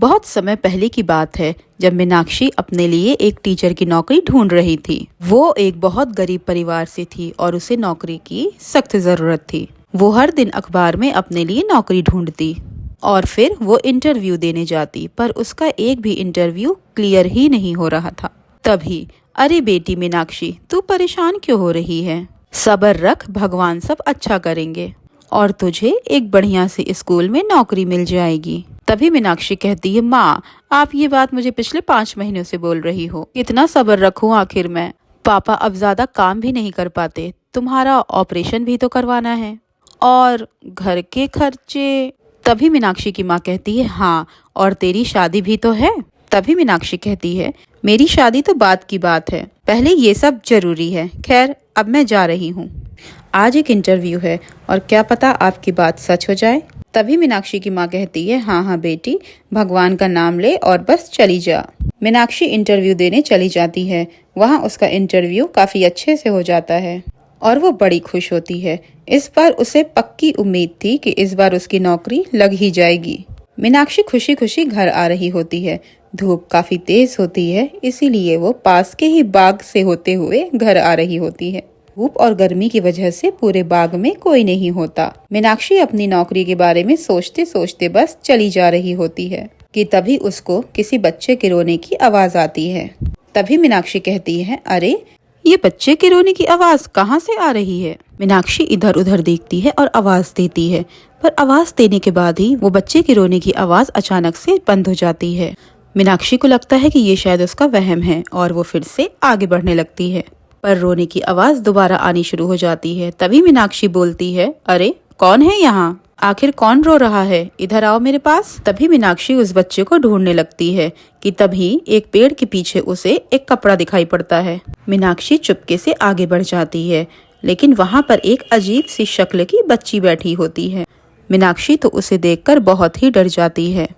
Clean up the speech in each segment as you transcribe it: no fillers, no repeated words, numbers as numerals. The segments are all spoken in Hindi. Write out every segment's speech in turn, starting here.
बहुत समय पहले की बात है जब मीनाक्षी अपने लिए एक टीचर की नौकरी ढूंढ रही थी। वो एक बहुत गरीब परिवार से थी और उसे नौकरी की सख्त जरूरत थी। वो हर दिन अखबार में अपने लिए नौकरी ढूंढती और फिर वो इंटरव्यू देने जाती, पर उसका एक भी इंटरव्यू क्लियर ही नहीं हो रहा था। तभी, अरे बेटी मीनाक्षी, तू परेशान क्यों हो रही है? सब्र रख, भगवान सब अच्छा करेंगे और तुझे एक बढ़िया से स्कूल में नौकरी मिल जाएगी। तभी मीनाक्षी कहती है, माँ, आप ये बात मुझे पिछले 5 महीनों से बोल रही हो। कितना सब्र रखूं आखिर मैं? पापा अब ज्यादा काम भी नहीं कर पाते, तुम्हारा ऑपरेशन भी तो करवाना है और घर के खर्चे। तभी मीनाक्षी की माँ कहती है, हाँ, और तेरी शादी भी तो है। तभी मीनाक्षी कहती है, मेरी शादी तो बात की बात है, पहले ये सब जरूरी है। खैर, अब मैं जा रही हूँ, आज एक इंटरव्यू है और क्या पता आपकी बात सच हो जाए। तभी मीनाक्षी की माँ कहती है, हाँ हाँ बेटी, भगवान का नाम ले और बस चली जा। मीनाक्षी इंटरव्यू देने चली जाती है। वहाँ उसका इंटरव्यू काफी अच्छे से हो जाता है और वो बड़ी खुश होती है। इस बार उसे पक्की उम्मीद थी कि इस बार उसकी नौकरी लग ही जाएगी। मीनाक्षी खुशी खुशी घर आ रही होती है। धूप काफी तेज होती है, इसीलिए वो पास के ही बाग से होते हुए घर आ रही होती है। धूप और गर्मी की वजह से पूरे बाग में कोई नहीं होता। मीनाक्षी अपनी नौकरी के बारे में सोचते सोचते बस चली जा रही होती है कि तभी उसको किसी बच्चे के रोने की आवाज आती है। तभी मीनाक्षी कहती है, अरे, ये बच्चे के रोने की आवाज कहाँ से आ रही है? मीनाक्षी इधर उधर देखती है और आवाज देती है, पर आवाज देने के बाद ही वो बच्चे के रोने की आवाज अचानक से बंद हो जाती है। मीनाक्षी को लगता है कि ये शायद उसका वहम है और वो फिर से आगे बढ़ने लगती है, पर रोने की आवाज दोबारा आनी शुरू हो जाती है। तभी मीनाक्षी बोलती है, अरे, कौन है यहाँ? आखिर कौन रो रहा है? इधर आओ मेरे पास। तभी मीनाक्षी उस बच्चे को ढूंढने लगती है कि तभी एक पेड़ के पीछे उसे एक कपड़ा दिखाई पड़ता है। मीनाक्षी चुपके से आगे बढ़ जाती है, लेकिन वहाँ पर एक अजीब सी शक्ल की बच्ची बैठी होती है। मीनाक्षी तो उसे देखकर बहुत ही डर जाती है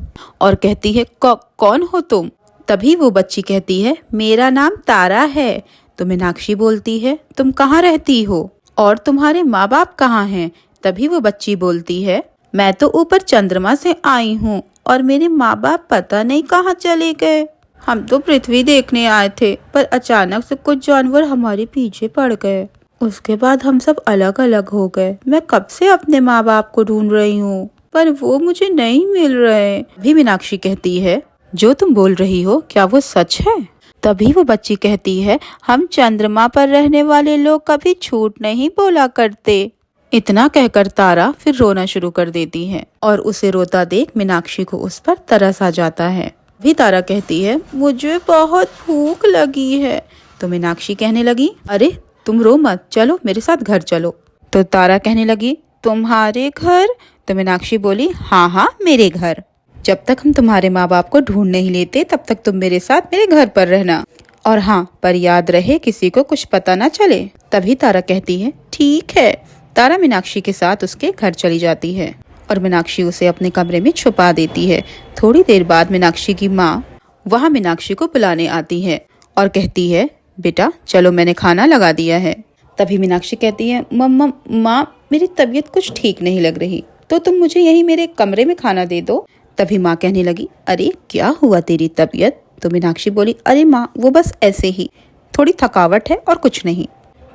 और कहती है, कौन हो तुम? तभी वो बच्ची कहती है, मेरा नाम तारा है। तो मीनाक्षी बोलती है, तुम कहाँ रहती हो और तुम्हारे माँ बाप कहाँ हैं? तभी वो बच्ची बोलती है, मैं तो ऊपर चंद्रमा से आई हूँ और मेरे माँ बाप पता नहीं कहाँ चले गए। हम तो पृथ्वी देखने आए थे, पर अचानक से कुछ जानवर हमारे पीछे पड़ गए। उसके बाद हम सब अलग अलग हो गए। मैं कब से अपने माँ बाप को ढूंढ रही हूँ, पर वो मुझे नहीं मिल रहे। भी मीनाक्षी कहती है, जो तुम बोल रही हो क्या वो सच है? तभी वो बच्ची कहती है, हम चंद्रमा पर रहने वाले लोग कभी झूठ नहीं बोला करते। इतना कहकर तारा फिर रोना शुरू कर देती है और उसे रोता देख मीनाक्षी को उस पर तरस आ जाता है। भी तारा कहती है, मुझे बहुत भूख लगी है। तो मीनाक्षी कहने लगी, अरे, तुम रो मत, चलो मेरे साथ घर चलो। तो तारा कहने लगी, तुम्हारे घर? तो मीनाक्षी बोली, हाँ हाँ, मेरे घर। जब तक हम तुम्हारे माँ बाप को ढूंढ नहीं लेते तब तक तुम मेरे साथ मेरे घर पर रहना, और हाँ, पर याद रहे किसी को कुछ पता ना चले। तभी तारा कहती है, ठीक है। तारा मीनाक्षी के साथ उसके घर चली जाती है और मीनाक्षी उसे अपने कमरे में छुपा देती है। थोड़ी देर बाद मीनाक्षी की माँ वहाँ मीनाक्षी को बुलाने आती है और कहती है, बेटा चलो, मैंने खाना लगा दिया है। तभी मीनाक्षी कहती है, मम्मा, माँ, मेरी तबीयत कुछ ठीक नहीं लग रही, तो तुम मुझे यहीं मेरे कमरे में खाना दे दो। तभी माँ कहने लगी, अरे, क्या हुआ तेरी तबीयत? तो मीनाक्षी बोली, अरे माँ, वो बस ऐसे ही, थोड़ी थकावट है और कुछ नहीं।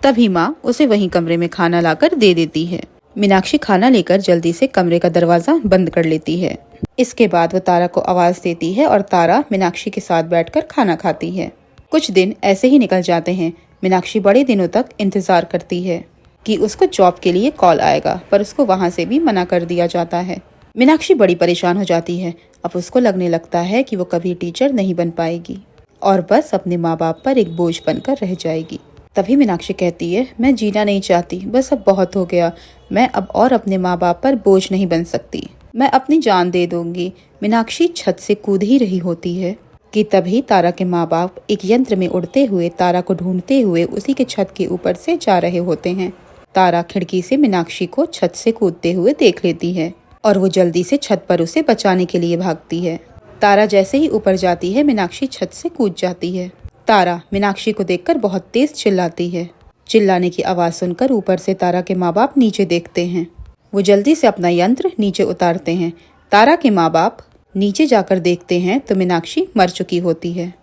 तभी माँ उसे वहीं कमरे में खाना लाकर दे देती है। मीनाक्षी खाना लेकर जल्दी से कमरे का दरवाजा बंद कर लेती है। इसके बाद वो तारा को आवाज देती है और तारा मीनाक्षी के साथ बैठकर खाना खाती है। कुछ दिन ऐसे ही निकल जाते हैं। मीनाक्षी बड़े दिनों तक इंतजार करती है कि उसको जॉब के लिए कॉल आएगा, पर उसको वहाँ से भी मना कर दिया जाता है। मीनाक्षी बड़ी परेशान हो जाती है। अब उसको लगने लगता है कि वो कभी टीचर नहीं बन पाएगी और बस अपने माँ बाप पर एक बोझ बनकर रह जाएगी। तभी मीनाक्षी कहती है, मैं जीना नहीं चाहती, बस अब बहुत हो गया। मैं अब और अपने माँ बाप पर बोझ नहीं बन सकती, मैं अपनी जान दे दूंगी। मीनाक्षी छत से कूद ही रही होती है कि तभी तारा के माँ बाप एक यंत्र में उड़ते हुए तारा को ढूंढते हुए उसी के छत के ऊपर से जा रहे होते हैं। तारा खिड़की से मीनाक्षी को छत से कूदते हुए देख लेती है और वो जल्दी से छत पर उसे बचाने के लिए भागती है। तारा जैसे ही ऊपर जाती है, मीनाक्षी छत से कूद जाती है। तारा मीनाक्षी को देखकर बहुत तेज चिल्लाती है। चिल्लाने की आवाज सुनकर ऊपर से तारा के माँ बाप नीचे देखते हैं। वो जल्दी से अपना यंत्र नीचे उतारते हैं। तारा के माँ बाप नीचे जाकर देखते हैं तो मीनाक्षी मर चुकी होती है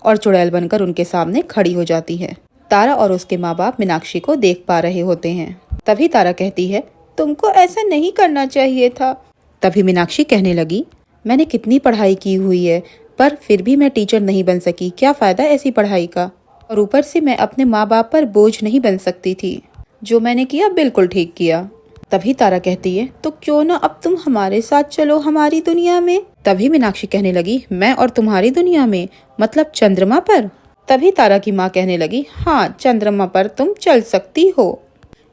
और चुड़ैल बनकर उनके सामने खड़ी हो जाती है। तारा और उसके माँ बाप मीनाक्षी को देख पा रहे होते हैं। तभी तारा कहती है, तुमको ऐसा नहीं करना चाहिए था। तभी मीनाक्षी कहने लगी, मैंने कितनी पढ़ाई की हुई है, पर फिर भी मैं टीचर नहीं बन सकी। क्या फायदा ऐसी पढ़ाई का, और ऊपर से मैं अपने माँ बाप पर बोझ नहीं बन सकती थी। जो मैंने किया बिल्कुल ठीक किया। तभी तारा कहती है, तो क्यों ना अब तुम हमारे साथ चलो हमारी दुनिया में। तभी मीनाक्षी कहने लगी, मैं और तुम्हारी दुनिया में, मतलब चंद्रमा पर। तभी तारा की माँ कहने लगी, हाँ चंद्रमा पर तुम चल सकती हो।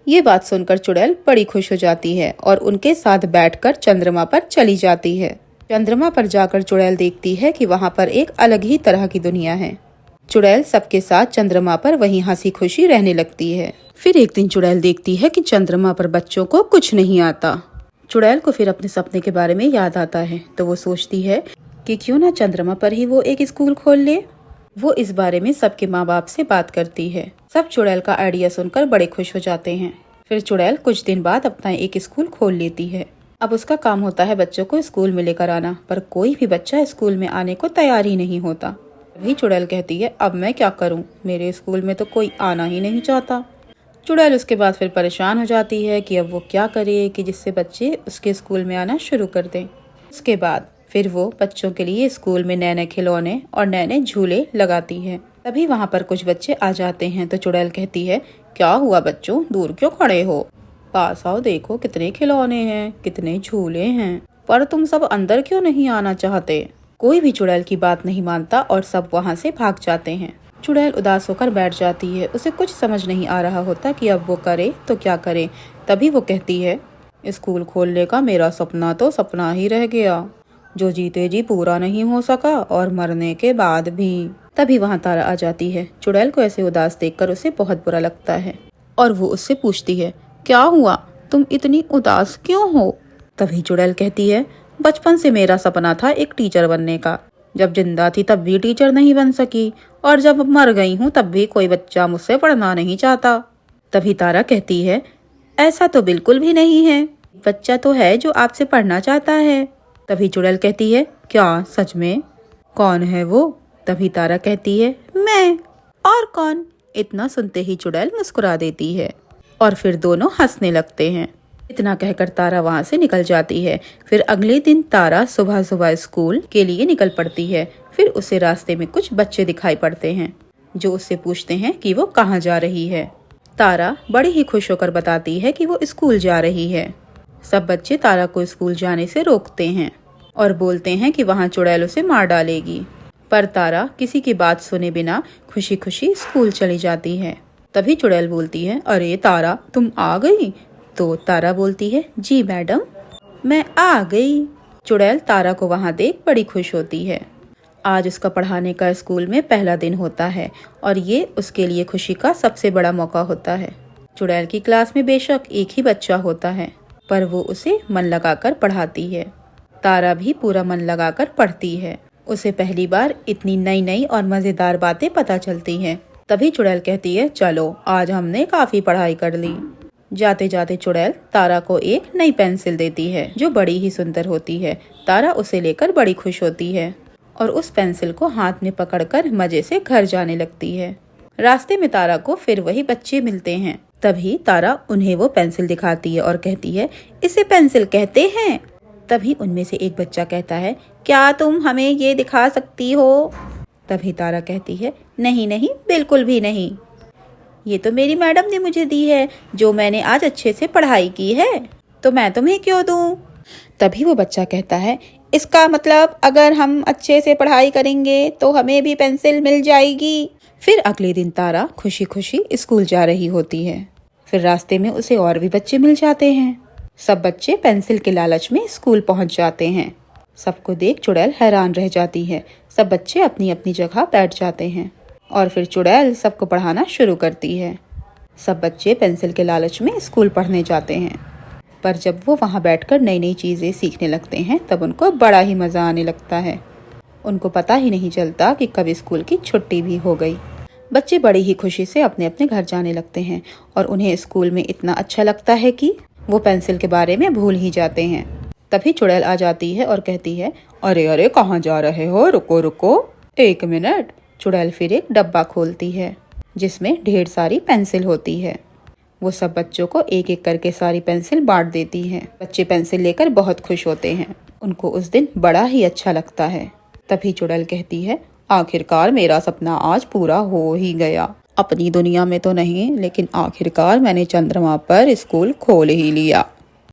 ये बात सुनकर चुड़ैल बड़ी खुश हो जाती है और उनके साथ बैठकर चंद्रमा पर चली जाती है। चंद्रमा पर जाकर चुड़ैल देखती है कि वहाँ पर एक अलग ही तरह की दुनिया है। चुड़ैल सबके साथ चंद्रमा पर वहीं हंसी खुशी रहने लगती है। फिर एक दिन चुड़ैल देखती है कि चंद्रमा पर बच्चों को कुछ नहीं आता। चुड़ैल को फिर अपने सपने के बारे में याद आता है, तो वो सोचती है कि क्यों ना चंद्रमा पर ही वो एक स्कूल खोल ले। वो इस बारे में सबके माँ बाप से बात करती है। सब चुड़ैल का आइडिया सुनकर बड़े खुश हो जाते हैं। फिर चुड़ैल कुछ दिन बाद अपना एक स्कूल खोल लेती है। अब उसका काम होता है बच्चों को स्कूल में लेकर आना, पर कोई भी बच्चा स्कूल में आने को तैयार ही नहीं होता। तभी चुड़ैल कहती है, अब मैं क्या करूं, मेरे स्कूल में तो कोई आना ही नहीं चाहता। चुड़ैल उसके बाद फिर परेशान हो जाती है कि अब वो क्या करे कि जिससे बच्चे उसके स्कूल में आना शुरू कर दें। उसके बाद फिर वो बच्चों के लिए स्कूल में नए नए खिलौने और नए नए झूले लगाती है। तभी वहाँ पर कुछ बच्चे आ जाते हैं, तो चुड़ैल कहती है, क्या हुआ बच्चों, दूर क्यों खड़े हो, पास आओ, देखो कितने खिलौने हैं, कितने झूले हैं, पर तुम सब अंदर क्यों नहीं आना चाहते। कोई भी चुड़ैल की बात नहीं मानता और सब वहाँ से भाग जाते हैं। चुड़ैल उदास होकर बैठ जाती है। उसे कुछ समझ नहीं आ रहा होता कि अब वो करे तो क्या करे। तभी वो कहती है, स्कूल खोलने का मेरा सपना तो सपना ही रह गया, जो जीते जी पूरा नहीं हो सका और मरने के बाद भी। तभी वहाँ तारा आ जाती है। चुड़ैल को ऐसे उदास देखकर उसे बहुत बुरा लगता है और वो उससे पूछती है, क्या हुआ, तुम इतनी उदास क्यों हो। तभी चुड़ैल कहती है, बचपन से मेरा सपना था एक टीचर बनने का। जब जिंदा थी तब भी टीचर नहीं बन सकी, और जब मर गई हूँ तब भी कोई बच्चा मुझसे पढ़ना नहीं चाहता। तभी तारा कहती है, ऐसा तो बिल्कुल भी नहीं है, बच्चा तो है जो आपसे पढ़ना चाहता है। तभी चुड़ैल कहती है, क्या सच में, कौन है वो। तभी तारा कहती है, मैं। और कौन। इतना सुनते ही चुड़ैल मुस्कुरा देती है और फिर दोनों हंसने लगते हैं। इतना कहकर तारा वहाँ से निकल जाती है। फिर अगले दिन तारा सुबह सुबह स्कूल के लिए निकल पड़ती है। फिर उसे रास्ते में कुछ बच्चे दिखाई पड़ते हैं जो उससे पूछते हैं कि वो कहाँ जा रही है। तारा बड़ी ही खुश होकर बताती है कि वो स्कूल जा रही है। सब बच्चे तारा को स्कूल जाने से रोकते हैं और बोलते हैं कि वहाँ चुड़ैल उसे मार डालेगी, पर तारा किसी की बात सुने बिना खुशी खुशी स्कूल चली जाती है। तभी चुड़ैल बोलती है, अरे तारा तुम आ गई। तो तारा बोलती है, जी मैडम मैं आ गई। चुड़ैल तारा को वहाँ देख बड़ी खुश होती है। आज उसका पढ़ाने का स्कूल में पहला दिन होता है और ये उसके लिए खुशी का सबसे बड़ा मौका होता है। चुड़ैल की क्लास में बेशक एक ही बच्चा होता है, पर वो उसे मन लगाकर पढ़ाती है। तारा भी पूरा मन लगाकर पढ़ती है। उसे पहली बार इतनी नई नई और मजेदार बातें पता चलती हैं। तभी चुड़ैल कहती है, चलो आज हमने काफी पढ़ाई कर ली। जाते जाते चुड़ैल तारा को एक नई पेंसिल देती है जो बड़ी ही सुंदर होती है। तारा उसे लेकर बड़ी खुश होती है और उस पेंसिल को हाथ में पकड़कर मजे से घर जाने लगती है। रास्ते में तारा को फिर वही बच्चे मिलते हैं। तभी तारा उन्हें वो पेंसिल दिखाती है और कहती है, इसे पेंसिल कहते हैं। तभी उनमें से एक बच्चा कहता है, क्या तुम हमें ये दिखा सकती हो। तभी तारा कहती है, नहीं नहीं बिल्कुल भी नहीं, ये तो मेरी मैडम ने मुझे दी है, जो मैंने आज अच्छे से पढ़ाई की है, तो मैं तुम्हें क्यों दूं। तभी वो बच्चा कहता है, इसका मतलब अगर हम अच्छे से पढ़ाई करेंगे तो हमें भी पेंसिल मिल जाएगी। फिर अगले दिन तारा खुशी खुशी स्कूल जा रही होती है। फिर रास्ते में उसे और भी बच्चे मिल जाते हैं। सब बच्चे पेंसिल के लालच में स्कूल पहुंच जाते हैं। सबको देख चुड़ैल हैरान रह जाती है। सब बच्चे अपनी अपनी जगह बैठ जाते हैं और फिर चुड़ैल सबको पढ़ाना शुरू करती है। सब बच्चे पेंसिल के लालच में स्कूल पढ़ने जाते हैं, पर जब वो वहाँ बैठकर नई नई चीज़ें सीखने लगते हैं तब उनको बड़ा ही मज़ा आने लगता है। उनको पता ही नहीं चलता कि कब स्कूल की छुट्टी भी हो गई। बच्चे बड़ी ही खुशी से अपने अपने घर जाने लगते हैं और उन्हें स्कूल में इतना अच्छा लगता है कि वो पेंसिल के बारे में भूल ही जाते हैं। तभी चुड़ैल आ जाती है और कहती है, अरे अरे कहाँ जा रहे हो, रुको रुको 1 मिनट। चुड़ैल फिर एक डब्बा खोलती है जिसमें ढेर सारी पेंसिल होती है। वो सब बच्चों को एक एक करके सारी पेंसिल बांट देती है। बच्चे पेंसिल लेकर बहुत खुश होते हैं। उनको उस दिन बड़ा ही अच्छा लगता है। तभी चुड़ैल कहती है, आखिरकार मेरा सपना आज पूरा हो ही गया। अपनी दुनिया में तो नहीं, लेकिन आखिरकार मैंने चंद्रमा पर स्कूल खोल ही लिया।